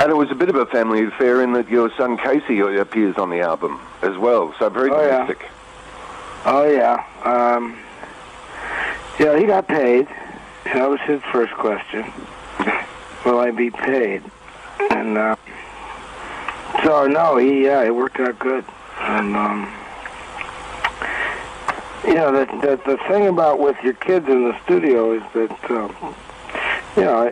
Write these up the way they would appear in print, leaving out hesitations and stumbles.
And it was a bit of a family affair in that your son Casey appears on the album as well, so very domestic. Oh, yeah. Yeah, he got paid. That was his first question. Will I be paid? And so, no, it worked out good. And, you know, the thing about with your kids in the studio is that, you know,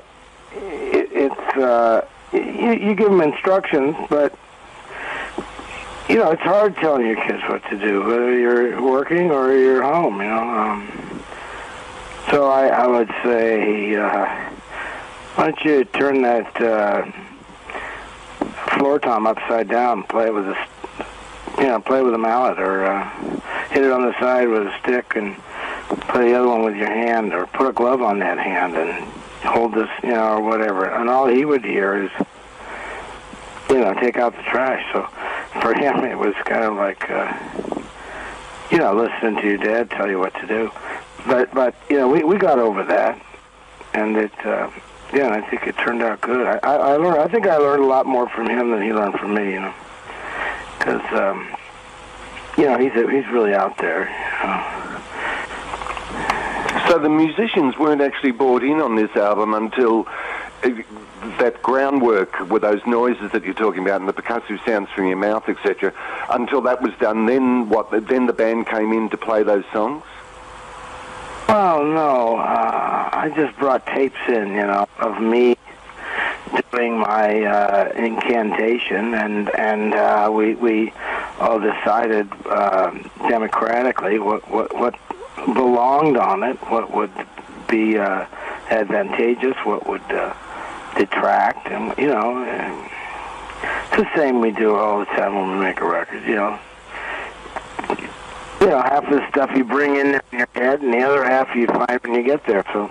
you give them instructions, but, you know, it's hard telling your kids what to do, whether you're working or you're home, you know. So I would say, why don't you turn that floor tom upside down, play it with a mallet, or hit it on the side with a stick and play the other one with your hand, or put a glove on that hand and hold this, you know, or whatever. And all he would hear is, you know, take out the trash. So for him, it was kind of like, you know, listening to your dad tell you what to do. But you know, we got over that, and it, yeah, I think it turned out good. I think I learned a lot more from him than he learned from me, you know, because, you know, he's really out there. So the musicians weren't actually brought in on this album until that groundwork with those noises that you're talking about and the percussive sounds from your mouth, etc. Until that was done, then what? Then the band came in to play those songs? Well, no. I just brought tapes in, you know, of me doing my incantation, and we all decided democratically what belonged on it, what would be advantageous, what would detract, and you know, it's the same we do all the time when we make a record. You know, half of the stuff you bring in your head, and the other half you find when you get there. So,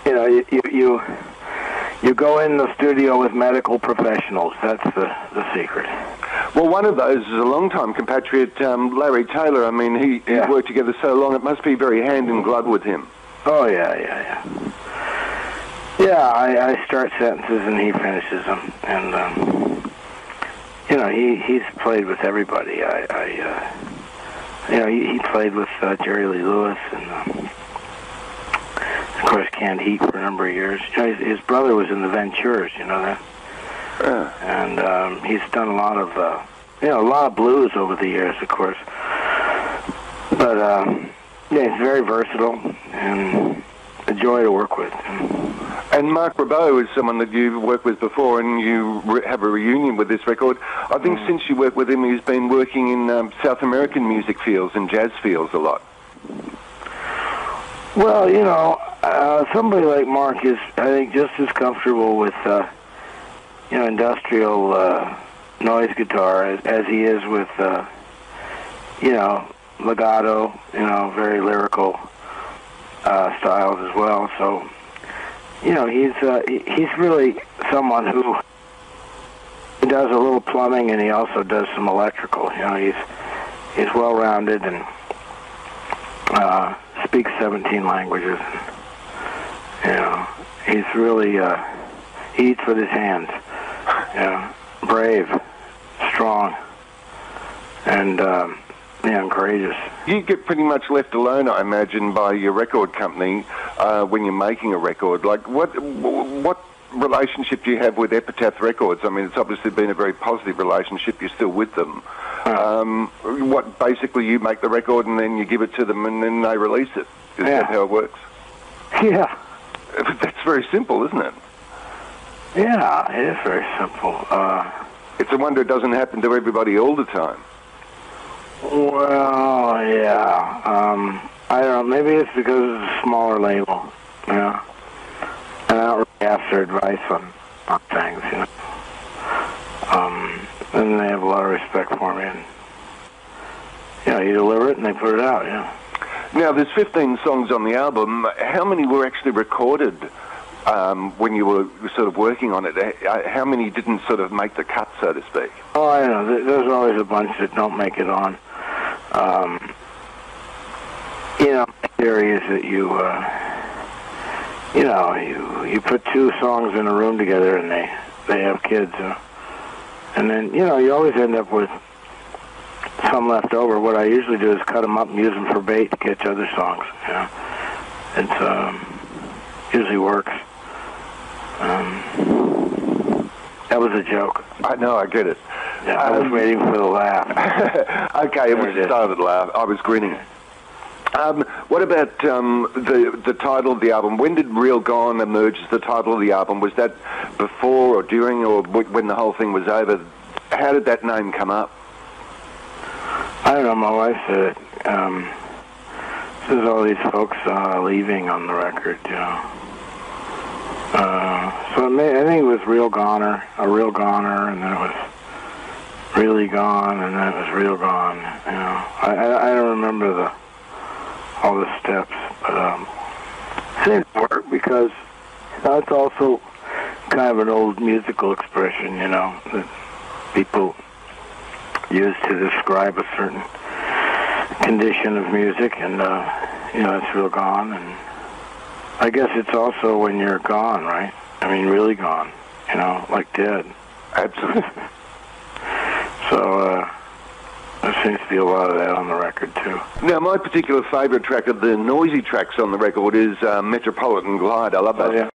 you know, you go in the studio with medical professionals. That's the secret. Well, one of those is a long-time compatriot, Larry Taylor. I mean, he worked together so long, it must be very hand in glove with him. Oh, yeah. Yeah, I start sentences and he finishes them. And, you know, he's played with everybody. You know, he played with Jerry Lee Lewis and, of course, Canned Heat for a number of years. You know, his brother was in the Ventures, you know that? And he's done a lot of blues over the years, of course. But yeah, he's very versatile and a joy to work with. And Mark Ribot is someone that you've worked with before, and you have a reunion with this record. I think since you worked with him, he's been working in South American music fields and jazz fields a lot. Well, you know, somebody like Mark is, I think, just as comfortable with you know, industrial noise guitar as he is with, you know, legato, you know, very lyrical styles as well. So, you know, he's really someone who does a little plumbing, and he also does some electrical. You know, he's well-rounded and speaks 17 languages. You know, he's really he eats with his hands. Yeah, brave, strong, and and courageous. You get pretty much left alone, I imagine, by your record company when you're making a record. Like, what relationship do you have with Epitaph Records? I mean, it's obviously been a very positive relationship. You're still with them. What basically you make the record and then you give it to them and then they release it. Is that how it works? Yeah. That's very simple, isn't it? Yeah, it is very simple. It's a wonder it doesn't happen to everybody all the time. Well, yeah. I don't know. Maybe it's because it's a smaller label, you know. And I don't really ask their advice on things, you know. And they have a lot of respect for me. And, you know, you deliver it and they put it out, you know. Now, there's 15 songs on the album. How many were actually recorded when you were sort of working on it? How many didn't sort of make the cut, so to speak? Oh, I know. There's always a bunch that don't make it on. You know, areas that you know, you put two songs in a room together and they have kids. And then, you know, you always end up with some left over. What I usually do is cut them up and use them for bait to catch other songs. You know, it's usually works. That was a joke. I know, I get it. Yeah, I was waiting for the laugh. Okay, it was the start of the laugh. I was grinning. What about the title of the album? When did Real Gone emerge as the title of the album? Was that before or during or when the whole thing was over? How did that name come up? I don't know. My wife said it. Says all these folks leaving on the record, you know. So I think it was Real Goner, a Real Goner, and then it was Really Gone, and then it was Real Gone. You know, I don't remember all the steps, but it seems to work because it's also kind of an old musical expression, you know, that people use to describe a certain condition of music, and you know, it's real gone. And I guess it's also when you're gone, right? I mean, really gone, you know, like dead. Absolutely. So there seems to be a lot of that on the record too. Now, my particular favourite track of the noisy tracks on the record is Metropolitan Glide. I love that. Oh, yeah.